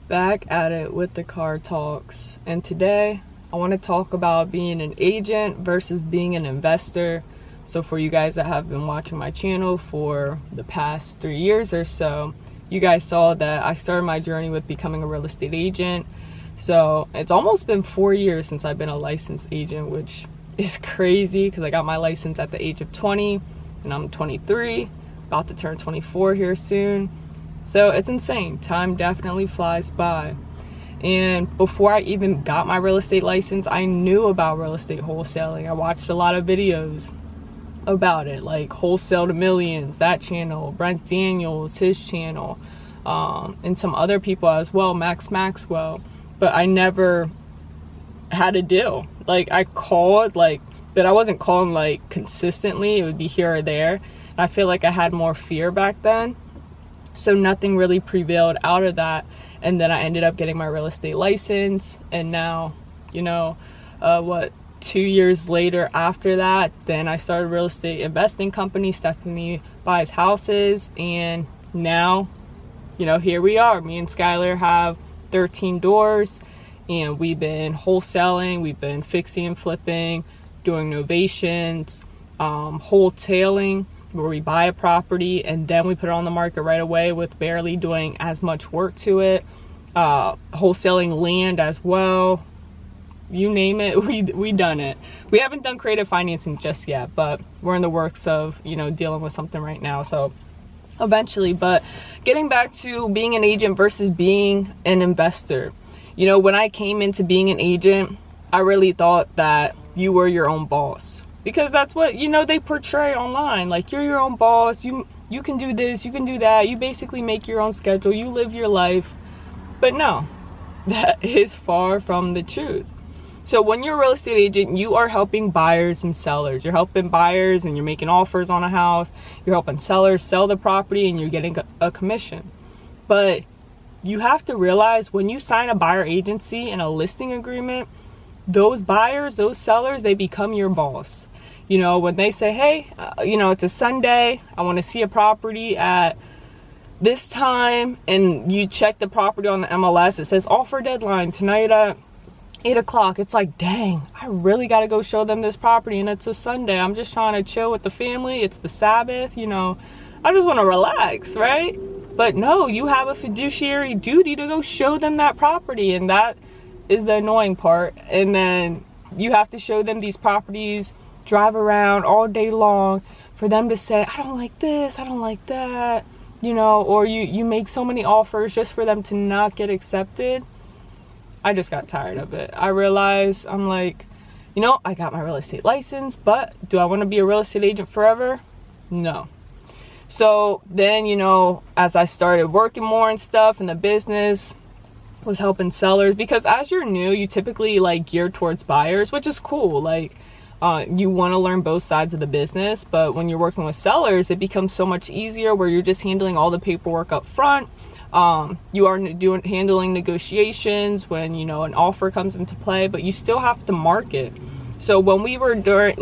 Back at it with the car talks, and today I want to talk about being an agent versus being an investor. So for you guys that have been watching my channel for the past 3 years or so, you guys saw that I started my journey with becoming a real estate agent. So it's almost been 4 years since I've been a licensed agent, which is crazy because I got my license at the age of 20 and I'm 23, about to turn 24 here soon. So it's insane. Time definitely flies by. And before I even got my real estate license, I knew about real estate wholesaling. I watched a lot of videos about it, like Wholesale to Millions, that channel, Brent Daniels, his channel, and some other people as well, Max Maxwell. But I never had a deal. Like I called, but I wasn't calling like consistently. It would be here or there. I feel like I had more fear back then. So nothing really prevailed out of that. And then I ended up getting my real estate license. And now, 2 years later after that, then I started a real estate investing company. Stefanie buys houses. And now, here we are. Me and Skylar have 13 doors. And we've been wholesaling. We've been fixing and flipping, doing novations, wholetailing, where we buy a property and then we put it on the market right away with barely doing as much work to it. Wholesaling land as well. You name it, we done it. We haven't done creative financing just yet, but we're in the works of, dealing with something right now. So eventually, but getting back to being an agent versus being an investor. When I came into being an agent, I really thought that you were your own boss. Because that's what, they portray online. Like, you're your own boss. You can do this. You can do that. You basically make your own schedule. You live your life. But no, that is far from the truth. So when you're a real estate agent, you are helping buyers and sellers. You're helping buyers and you're making offers on a house. You're helping sellers sell the property and you're getting a commission. But you have to realize when you sign a buyer agency and a listing agreement, those buyers, those sellers, they become your boss. When they say, hey, it's a Sunday, I want to see a property at this time, and you check the property on the MLS, it says offer deadline tonight at 8 o'clock. It's like, dang, I really got to go show them this property, and it's a Sunday. I'm just trying to chill with the family. It's the Sabbath, I just want to relax, right? But no, you have a fiduciary duty to go show them that property, and that is the annoying part. And then you have to show them these properties, drive around all day long for them to say, I don't like this, I don't like that, or you make so many offers just for them to not get accepted. I just got tired of it. I realized, I'm like, I got my real estate license, but do I want to be a real estate agent forever? No. So then, as I started working more and stuff in the business, was helping sellers, because as you're new, you typically gear towards buyers, which is cool. You want to learn both sides of the business, but when you're working with sellers, it becomes so much easier where you're just handling all the paperwork up front. You are handling negotiations when, an offer comes into play, but you still have to market. So when we were during,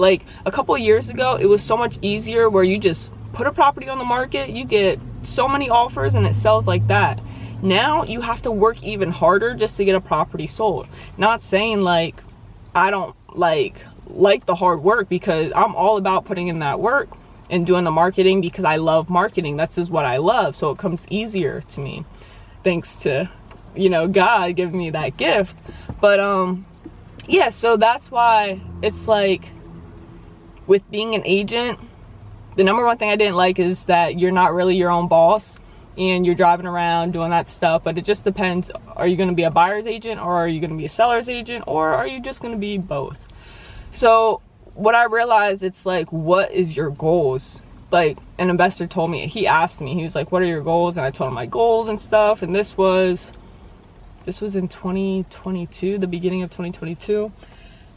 a couple of years ago, it was so much easier where you just put a property on the market, you get so many offers and it sells like that. Now you have to work even harder just to get a property sold. Not saying I don't like the hard work, because I'm all about putting in that work and doing the marketing because I love marketing. That's just what I love. So it comes easier to me thanks to, God giving me that gift. But, yeah, so that's why it's with being an agent, the number one thing I didn't like is that you're not really your own boss and you're driving around doing that stuff. But it just depends. Are you going to be a buyer's agent, or are you going to be a seller's agent, or are you just going to be both? So what I realized, it's what is your goals? An investor told me, he asked me, he was like, what are your goals? And I told him my goals and stuff. And this was in 2022, the beginning of 2022.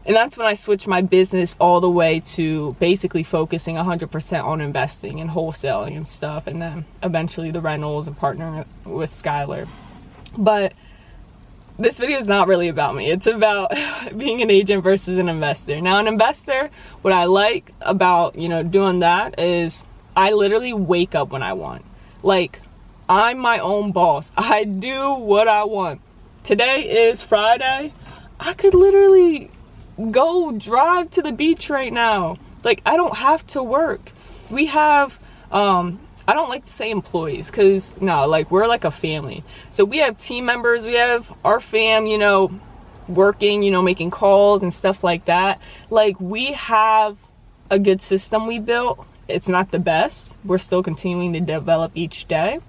And that's when I switched my business all the way to basically focusing 100% on investing and wholesaling and stuff. And then eventually the rentals and partnering with Skylar. But this video is not really about me. It's about being an agent versus an investor. Now, an investor, what I like about, doing that is I literally wake up when I want. I'm my own boss. I do what I want. Today is Friday. I could literally go drive to the beach right now. Like, I don't have to work. We have, I don't like to say employees, because no, like, we're like a family. So we have team members, we have our fam, you know, working, you know, making calls and stuff like that. Like, we have a good system we built. It's not the best. We're still continuing to develop each day,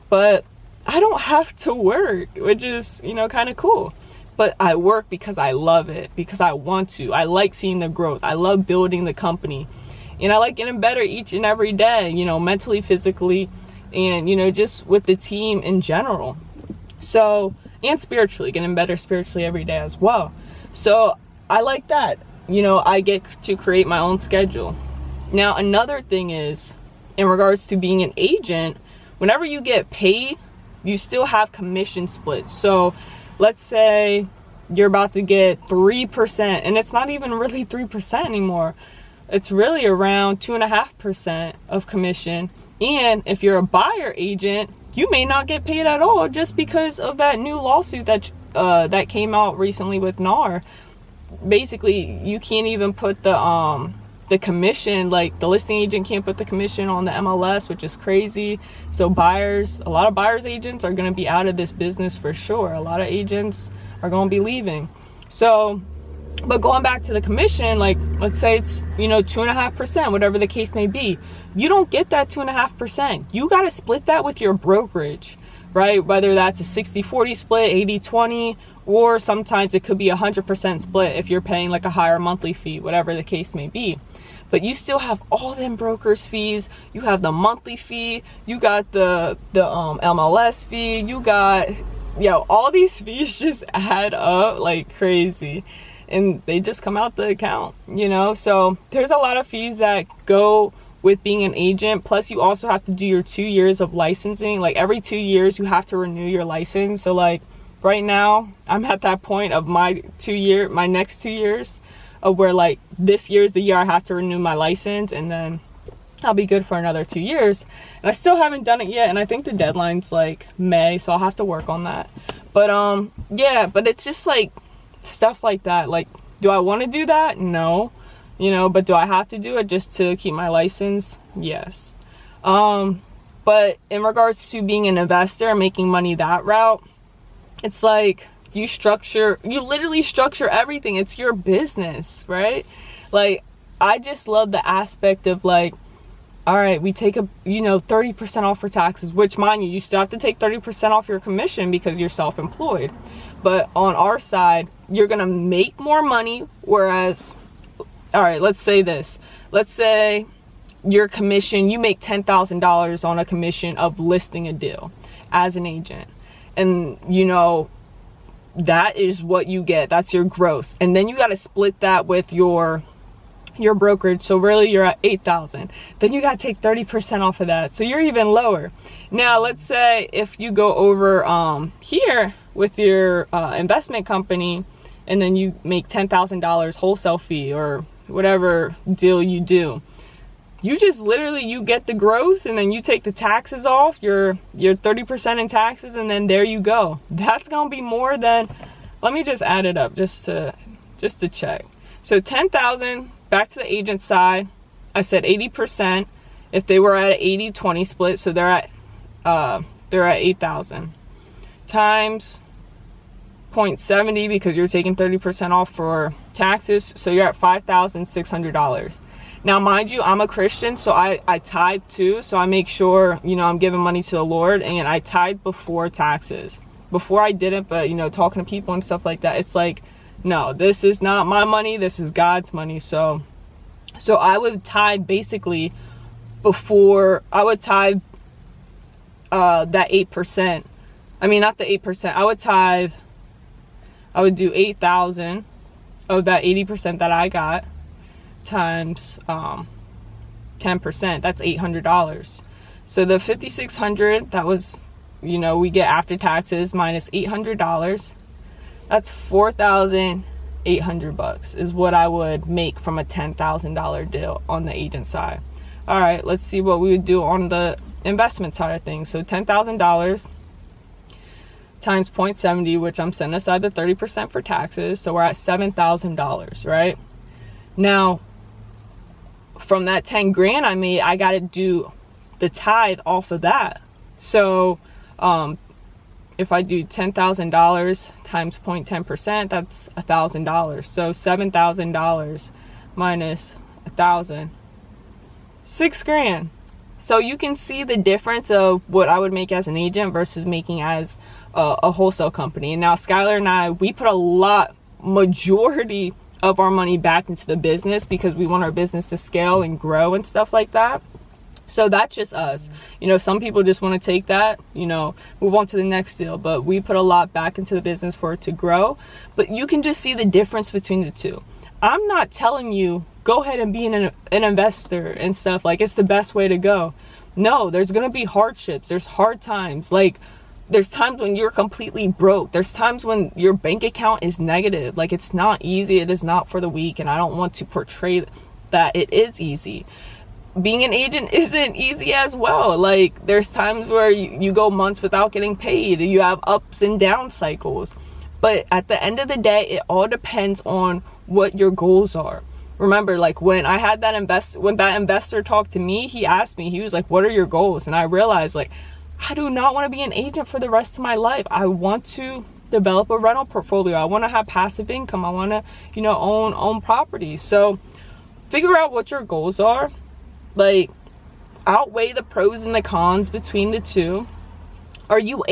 but I don't have to work, which is, you know, kind of cool. But I work because I love it, because I want to. I like seeing the growth. I love building the company. And I like getting better each and every day, you know, mentally, physically, and, you know, just with the team in general. So, and spiritually, getting better spiritually every day as well. So I like that. You know, I get to create my own schedule. Now, another thing is, in regards to being an agent, whenever you get paid, you still have commission splits. So let's say you're about to get 3%, and it's not even really 3% anymore. It's really around 2.5% of commission. And if you're a buyer agent, you may not get paid at all, just because of that new lawsuit that came out recently with NAR. Basically, you can't even put the commission, like the listing agent can't put the commission on the MLS, which is crazy. So a lot of buyers agents are going to be out of this business for sure. A lot of agents are going to be leaving. So, but going back to the commission, like, let's say it's, you know, 2.5%, whatever the case may be. You don't get that 2.5%. You got to split that with your brokerage, right? Whether that's a 60-40 split, 80-20, or sometimes it could be 100% split if you're paying like a higher monthly fee, whatever the case may be. But you still have all them brokers fees. You have the monthly fee. You got the MLS fee. You got, all these fees just add up like crazy. And they just come out the account, you know? So there's a lot of fees that go with being an agent. Plus, you also have to do your 2 years of licensing. Like, every 2 years, you have to renew your license. So, like, right now, I'm at that point of my next 2 years of where, like, this year is the year I have to renew my license. And then I'll be good for another 2 years. And I still haven't done it yet. And I think the deadline's, like, May. So I'll have to work on that. But, yeah, but it's just, like, stuff like that. Like, do I want to do that? No. You know, but do I have to do it just to keep my license? Yes. But in regards to being an investor and making money that route, it's like you literally structure everything. It's your business, right? Like, I just love the aspect of, like, all right, we take 30% off for taxes, which, mind you still have to take 30% off your commission because you're self-employed. But on our side, you're going to make more money. Whereas, all right, let's say this. Let's say your commission, you make $10,000 on a commission of listing a deal as an agent. And, you know, that is what you get. That's your gross. And then you got to split that with your brokerage. So really you're at 8,000. Then you got to take 30% off of that. So you're even lower. Now, let's say if you go over here with your investment company, and then you make $10,000 wholesale fee or whatever deal you do. You just literally, you get the gross, and then you take the taxes off, your 30% in taxes, and then there you go. That's gonna be more than, let me just add it up just to check. So 10,000 back to the agent side. I said 80% if they were at an 80-20 split, so they're at 8,000 times 0.70 because you're taking 30% off for taxes, so you're at $5,600. Now, mind you, I'm a Christian, so I tithe too, so I make sure, you know, I'm giving money to the Lord, and I tithe before taxes. Before I didn't, but, you know, talking to people and stuff like that, it's like, no, this is not my money, this is God's money. So I would tithe basically before, I would tithe that 8%. I mean, not the 8%, I would tithe, I would do 8,000 of that 80% that I got times 10%. That's $800. So the $5,600 that was, you know, we get after taxes minus $800. That's $4,800 is what I would make from a $10,000 deal on the agent side. All right, let's see what we would do on the investment side of things. So $10,000 times 0.70, which I'm setting aside the 30% for taxes. So we're at $7,000, right? Now, from that 10 grand I made, I got to do the tithe off of that. So, if I do $10,000 times 0.10%, that's $1,000. So $7,000 minus 1,000, $6,000. So you can see the difference of what I would make as an agent versus making as a wholesale company. And now Skylar and I, we put majority of our money back into the business because we want our business to scale and grow and stuff like that. So that's just us. You know, some people just want to take that, you know, move on to the next deal. But we put a lot back into the business for it to grow. But you can just see the difference between the two. I'm not telling you, go ahead and be an investor and stuff. Like, it's the best way to go. No, there's going to be hardships. There's hard times. Like, there's times when you're completely broke. There's times when your bank account is negative. Like, it's not easy. It is not for the weak. And I don't want to portray that it is easy. Being an agent isn't easy as well. Like, there's times where you go months without getting paid. You have ups and down cycles. But at the end of the day, it all depends on what your goals are. Remember, like, when I had that investor talk to me, he asked me, he was like, what are your goals? And I realized, like, I do not want to be an agent for the rest of my life. I want to develop a rental portfolio. I want to have passive income. I want to, you know, own properties. So figure out what your goals are. Like, outweigh the pros and the cons between the two. Are you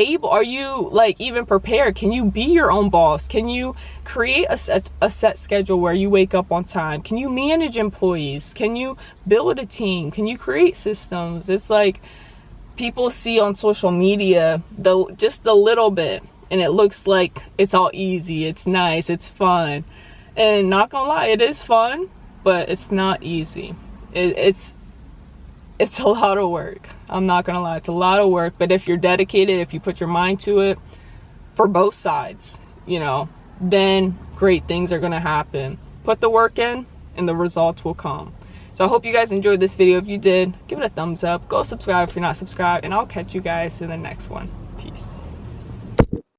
like even prepared? Can you be your own boss? Can you create a set schedule where you wake up on time? Can you manage employees? Can you build a team? Can you create systems? It's like, people see on social media just a little bit, and it looks like it's all easy, it's nice, it's fun. And not gonna lie, it is fun, but it's not easy. It's a lot of work. I'm not gonna lie, it's a lot of work. But if you're dedicated, if you put your mind to it, for both sides, you know, then great things are gonna happen. Put the work in and the results will come. So I hope you guys enjoyed this video. If you did, give it a thumbs up. Go subscribe if you're not subscribed, and I'll catch you guys in the next one.